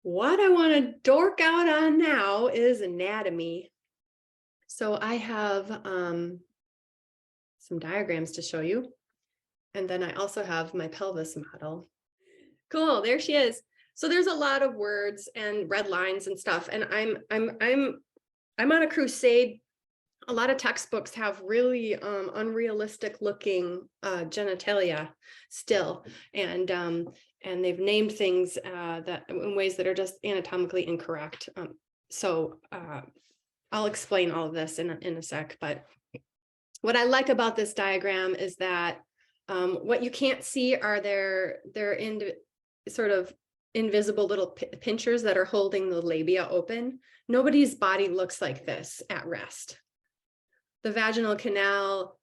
what I want to dork out on now is anatomy. So I have some diagrams to show you. And then I also have my pelvis model. Cool, there she is. So there's a lot of words and red lines and stuff. And I'm on a crusade. A lot of textbooks have really unrealistic looking genitalia still, and they've named things that in ways that are just anatomically incorrect. So I'll explain all of this in a sec. But what I like about this diagram is that what you can't see are their sort of invisible little pinchers that are holding the labia open. Nobody's body looks like this at rest. The vaginal canal,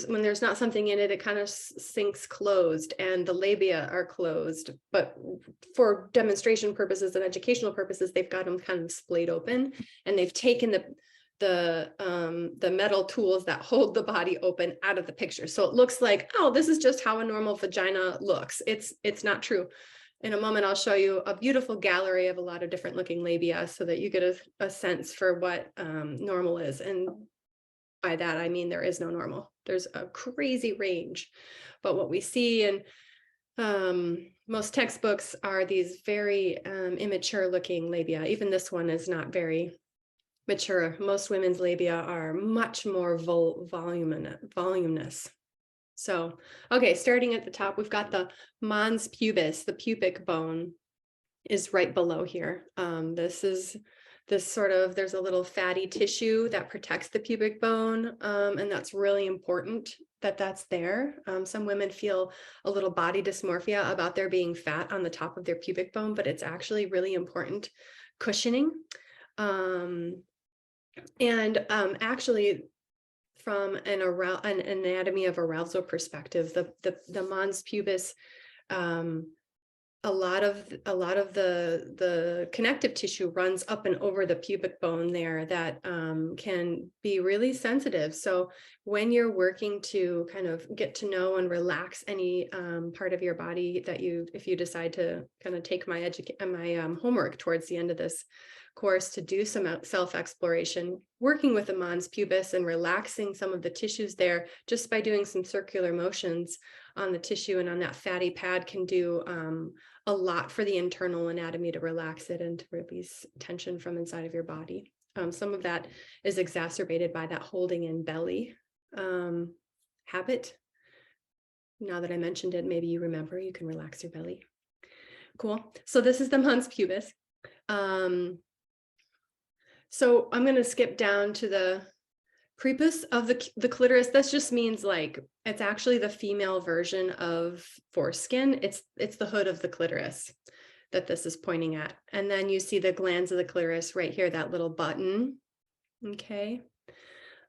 when there's not something in it, it kind of sinks closed, and the labia are closed. But for demonstration purposes and educational purposes, they've got them kind of splayed open, and they've taken the metal tools that hold the body open out of the picture. So it looks like, oh, this is just how a normal vagina looks. It's not true. In a moment, I'll show you a beautiful gallery of a lot of different looking labia so that you get a sense for what normal is. And by that, I mean, there is no normal. There's a crazy range. But what we see in most textbooks are these very immature looking labia. Even this one is not very mature. Most women's labia are much more voluminous. So, okay, starting at the top, we've got the mons pubis, the pubic bone is right below here. There's a little fatty tissue that protects the pubic bone, and that's really important that that's there. Some women feel a little body dysmorphia about there being fat on the top of their pubic bone, but it's actually really important cushioning. Actually, from an anatomy of arousal perspective, the mons pubis, a lot of the connective tissue runs up and over the pubic bone there that can be really sensitive. So when you're working to kind of get to know and relax any part of your body that if you decide to kind of take my homework towards the end of this course to do some self-exploration, working with the mons pubis and relaxing some of the tissues there just by doing some circular motions on the tissue and on that fatty pad can do a lot for the internal anatomy to relax it and to release tension from inside of your body. Some of that is exacerbated by that holding in belly habit. Now that I mentioned it, maybe you remember, you can relax your belly. Cool. So this is the mons pubis. So I'm going to skip down to the prepuce of the clitoris. This just means like it's actually the female version of foreskin. It's the hood of the clitoris that this is pointing at. And then you see the glands of the clitoris right here, that little button. Okay.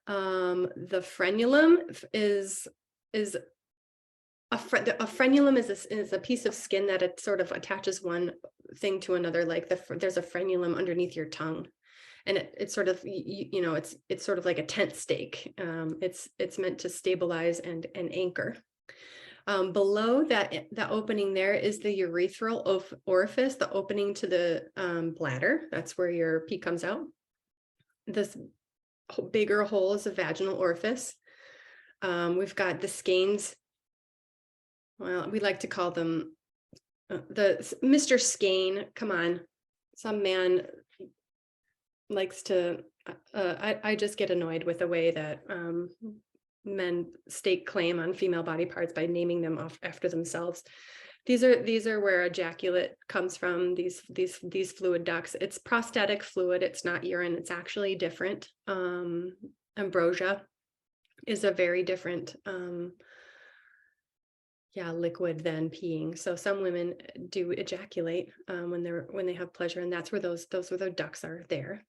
The frenulum is a frenulum is a piece of skin that it sort of attaches one thing to another. Like there's a frenulum underneath your tongue. And it's sort of, it's sort of like a tent stake. It's meant to stabilize and anchor. Below that opening there is the urethral orifice, the opening to the bladder. That's where your pee comes out. This bigger hole is a vaginal orifice. We've got the skeins. Well, we like to call them the Mr. Skein. Come on, some man likes to, I just get annoyed with the way that men stake claim on female body parts by naming them off after themselves. These are where ejaculate comes from, these fluid ducts. It's prostatic fluid, it's not urine, it's actually different. Ambrosia is a very different liquid than peeing. So some women do ejaculate when they have pleasure, and that's where those ducts are there.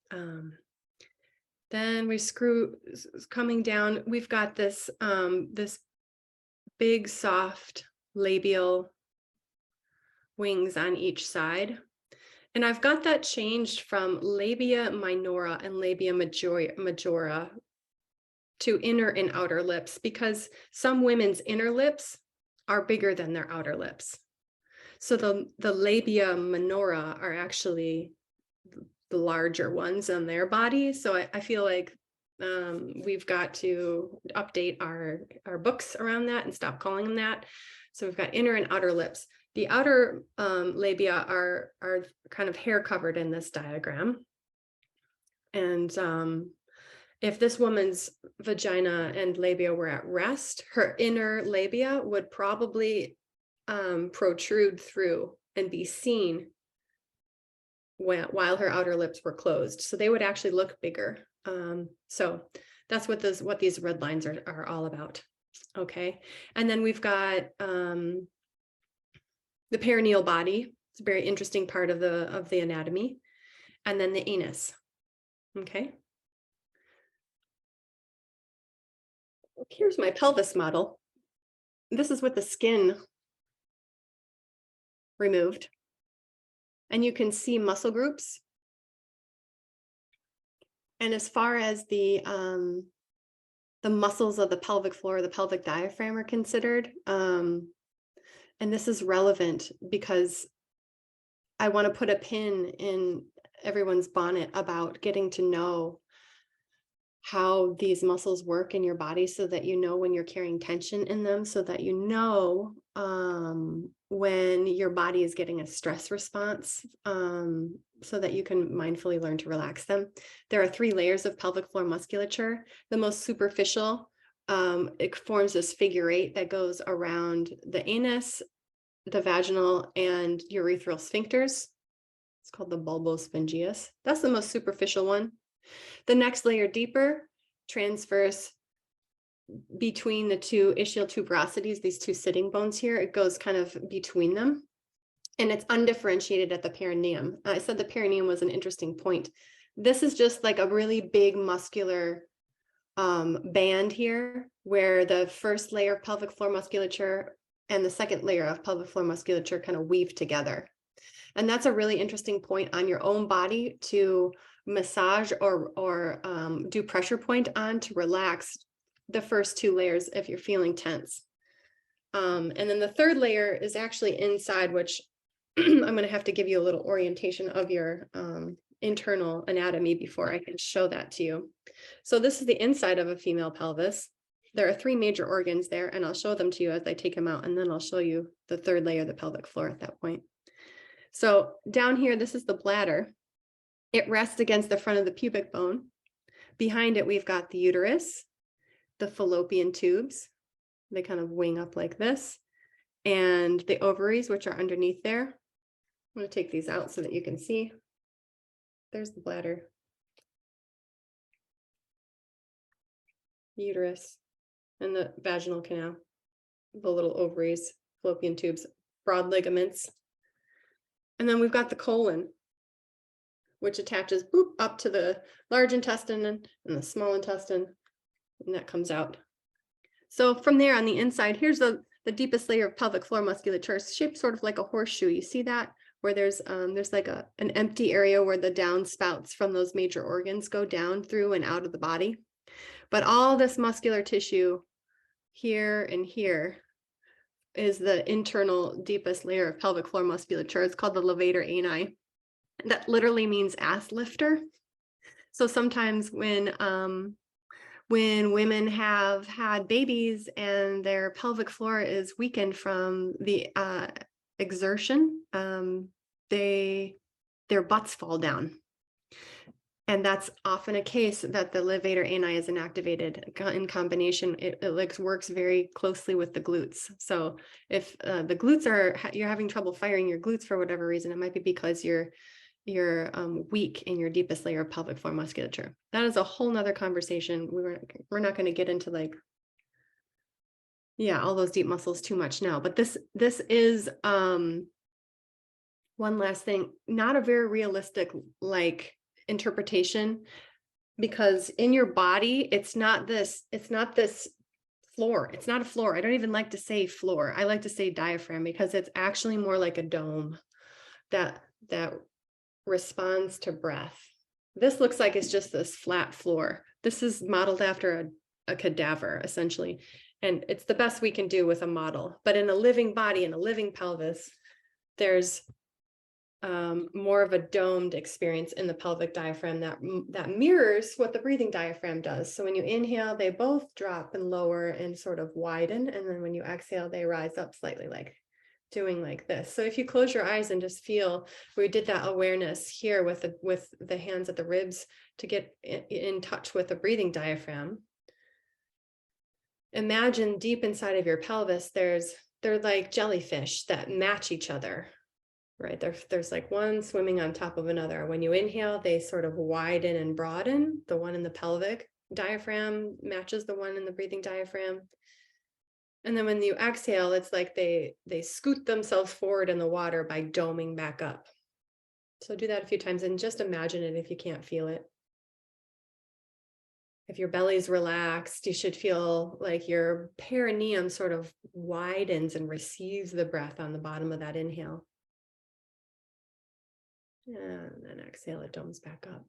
Then coming down, we've got this this big soft labial wings on each side. And I've got that changed from labia minora and labia majora to inner and outer lips, because some women's inner lips are bigger than their outer lips. So the labia minora are actually the larger ones on their body. So I feel like we've got to update our books around that and stop calling them that. So we've got inner and outer lips. The outer labia are kind of hair covered in this diagram. And if this woman's vagina and labia were at rest, her inner labia would probably protrude through and be seen while her outer lips were closed. So they would actually look bigger. So that's what these red lines are all about. Okay. And then we've got the perineal body. It's a very interesting part of the anatomy. And then the anus. Okay. Here's my pelvis model. This is with the skin removed. And you can see muscle groups. And as far as the muscles of the pelvic floor, the pelvic diaphragm are considered, and this is relevant because I want to put a pin in everyone's bonnet about getting to know how these muscles work in your body so that you know when you're carrying tension in them, so that you know when your body is getting a stress response, so that you can mindfully learn to relax them. There are 3 layers of pelvic floor musculature. The most superficial, it forms this figure 8 that goes around the anus, the vaginal and urethral sphincters. It's called the bulbosphingeus. That's the most superficial one. The next layer deeper, transverse between the 2 ischial tuberosities, these 2 sitting bones here, it goes kind of between them. And it's undifferentiated at the perineum. I said the perineum was an interesting point. This is just like a really big muscular band here, where the first layer of pelvic floor musculature and the second layer of pelvic floor musculature kind of weave together. And that's a really interesting point on your own body to massage or do pressure point on to relax the first 2 layers if you're feeling tense. And then the 3rd layer is actually inside, which I'm going to have to give you a little orientation of your internal anatomy before I can show that to you. So this is the inside of a female pelvis. There are 3 major organs there, and I'll show them to you as I take them out, and then I'll show you the 3rd layer of the pelvic floor at that point. So down here, this is the bladder. It rests against the front of the pubic bone. Behind it, we've got the uterus, the fallopian tubes. They kind of wing up like this. And the ovaries, which are underneath there. I'm going to take these out so that you can see. There's the bladder, the uterus, and the vaginal canal, the little ovaries, fallopian tubes, broad ligaments. And then we've got the colon, which attaches up to the large intestine and the small intestine, and that comes out. So from there on the inside, here's the deepest layer of pelvic floor musculature. It's shaped sort of like a horseshoe. You see that? Where there's like an empty area where the downspouts from those major organs go down through and out of the body. But all this muscular tissue here and here is the internal deepest layer of pelvic floor musculature. It's called the levator ani. That literally means ass lifter. So sometimes when women have had babies and their pelvic floor is weakened from the exertion, their butts fall down. And that's often a case that the levator ani is inactivated in combination. It works very closely with the glutes. So if the glutes you're having trouble firing your glutes for whatever reason, it might be because you're weak in your deepest layer of pelvic floor musculature. That is a whole nother conversation. We're not going to get into all those deep muscles too much now, but this is one last thing, not a very realistic interpretation, because in your body, it's not this floor. It's not a floor. I don't even like to say floor. I like to say diaphragm, because it's actually more like a dome that responds to breath. This looks like it's just this flat floor. This is modeled after a cadaver, essentially. And it's the best we can do with a model. But in a living body, in a living pelvis, there's more of a domed experience in the pelvic diaphragm that mirrors what the breathing diaphragm does. So when you inhale, they both drop and lower and sort of widen. And then when you exhale, they rise up slightly, like doing like this. So if you close your eyes and just feel, we did that awareness here with the hands at the ribs to get in touch with the breathing diaphragm. Imagine deep inside of your pelvis, they're like jellyfish that match each other. Right, there's like one swimming on top of another. When you inhale, they sort of widen and broaden. The one in the pelvic diaphragm matches the one in the breathing diaphragm. And then when you exhale, it's like they scoot themselves forward in the water by doming back up. So do that a few times and just imagine it if you can't feel it. If your belly's relaxed, you should feel like your perineum sort of widens and receives the breath on the bottom of that inhale. And then exhale, it domes back up.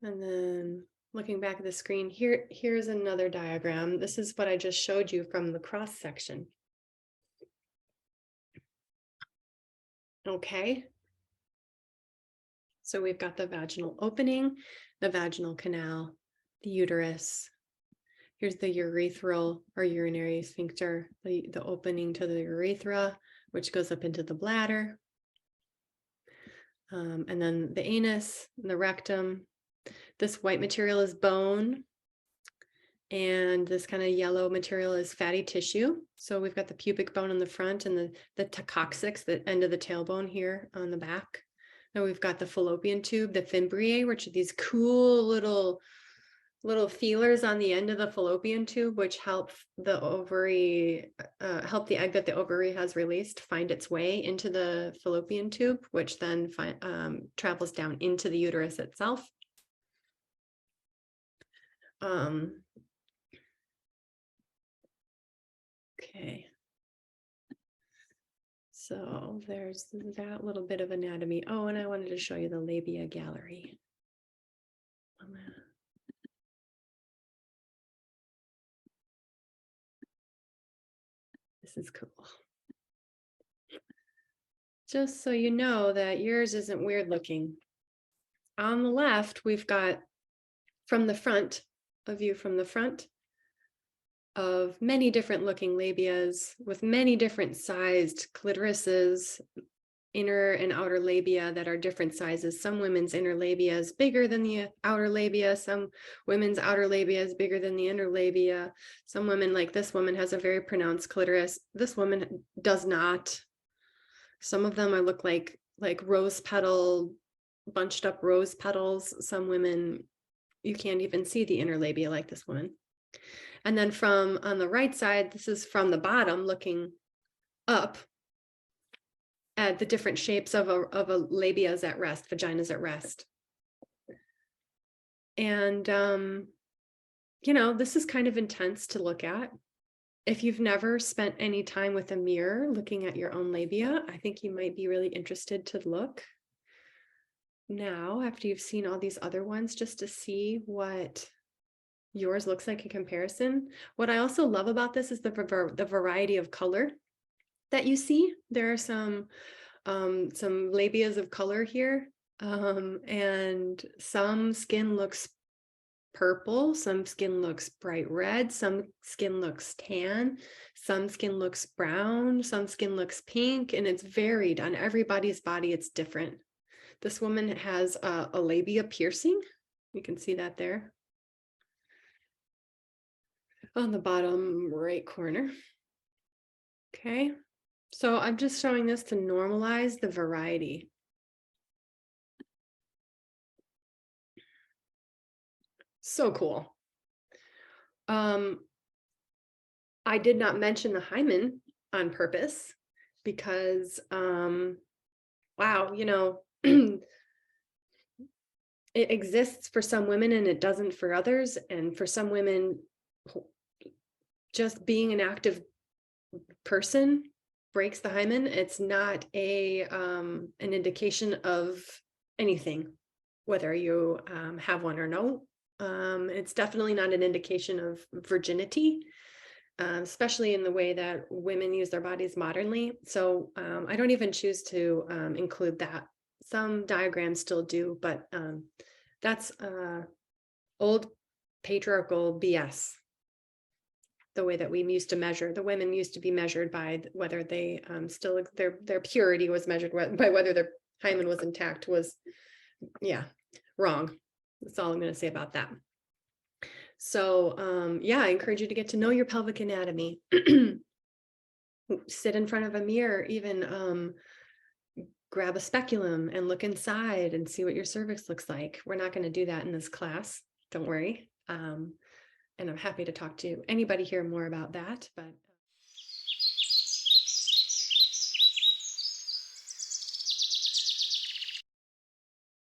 And then looking back at the screen, here's another diagram. This is what I just showed you from the cross section. Okay. So we've got the vaginal opening, the vaginal canal, the uterus. Here's the urethral or urinary sphincter, the opening to the urethra, which goes up into the bladder. And then the anus, and the rectum. This white material is bone. And this kind of yellow material is fatty tissue. So we've got the pubic bone in the front and the coccyx, the end of the tailbone here on the back. And we've got the fallopian tube, the fimbriae, which are these cool little feelers on the end of the fallopian tube, which help the ovary, help the egg that the ovary has released find its way into the fallopian tube, which then travels down into the uterus itself. Okay. So there's that little bit of anatomy. Oh, and I wanted to show you the labia gallery. This is cool. Just so you know that yours isn't weird looking. On the left, we've got from the front, a view from the front of many different looking labias with many different sized clitorises, inner and outer labia that are different sizes. Some women's inner labia is bigger than the outer labia. Some women's outer labia is bigger than the inner labia. Some women, like this woman, has a very pronounced clitoris. This woman does not. Some of them look like rose petal, bunched up rose petals. Some women, you can't even see the inner labia like this woman. And then from on the right side, this is from the bottom looking up at the different shapes of a labias at rest, vaginas at rest. And, you know, this is kind of intense to look at. If you've never spent any time with a mirror looking at your own labia, I think you might be really interested to look now after you've seen all these other ones, just to see what yours looks like in comparison. What I also love about this is the variety of color that you see. There are some labias of color here, and some skin looks purple, some skin looks bright red, some skin looks tan, some skin looks brown, some skin looks pink, and it's varied on everybody's body. It's different. This woman has a labia piercing. You can see that there on the bottom right corner. Okay, so I'm just showing this to normalize the variety. So cool. I did not mention the hymen on purpose because, wow, you know, it exists for some women and it doesn't for others. And for some women, just being an active person breaks the hymen. It's not an indication of anything, whether you have one or no. It's definitely not an indication of virginity. especially in the way that women use their bodies modernly. So I don't even choose to include that. Some diagrams still do, but that's old patriarchal BS. The way that we used to measure, the women used to be measured by whether they still, their purity was measured by whether their hymen was intact, was, yeah, wrong. That's all I'm going to say about that. So yeah, I encourage you to get to know your pelvic anatomy. Sit in front of a mirror, even grab a speculum and look inside and see what your cervix looks like. We're not going to do that in this class, don't worry. And I'm happy to talk to anybody here more about that, but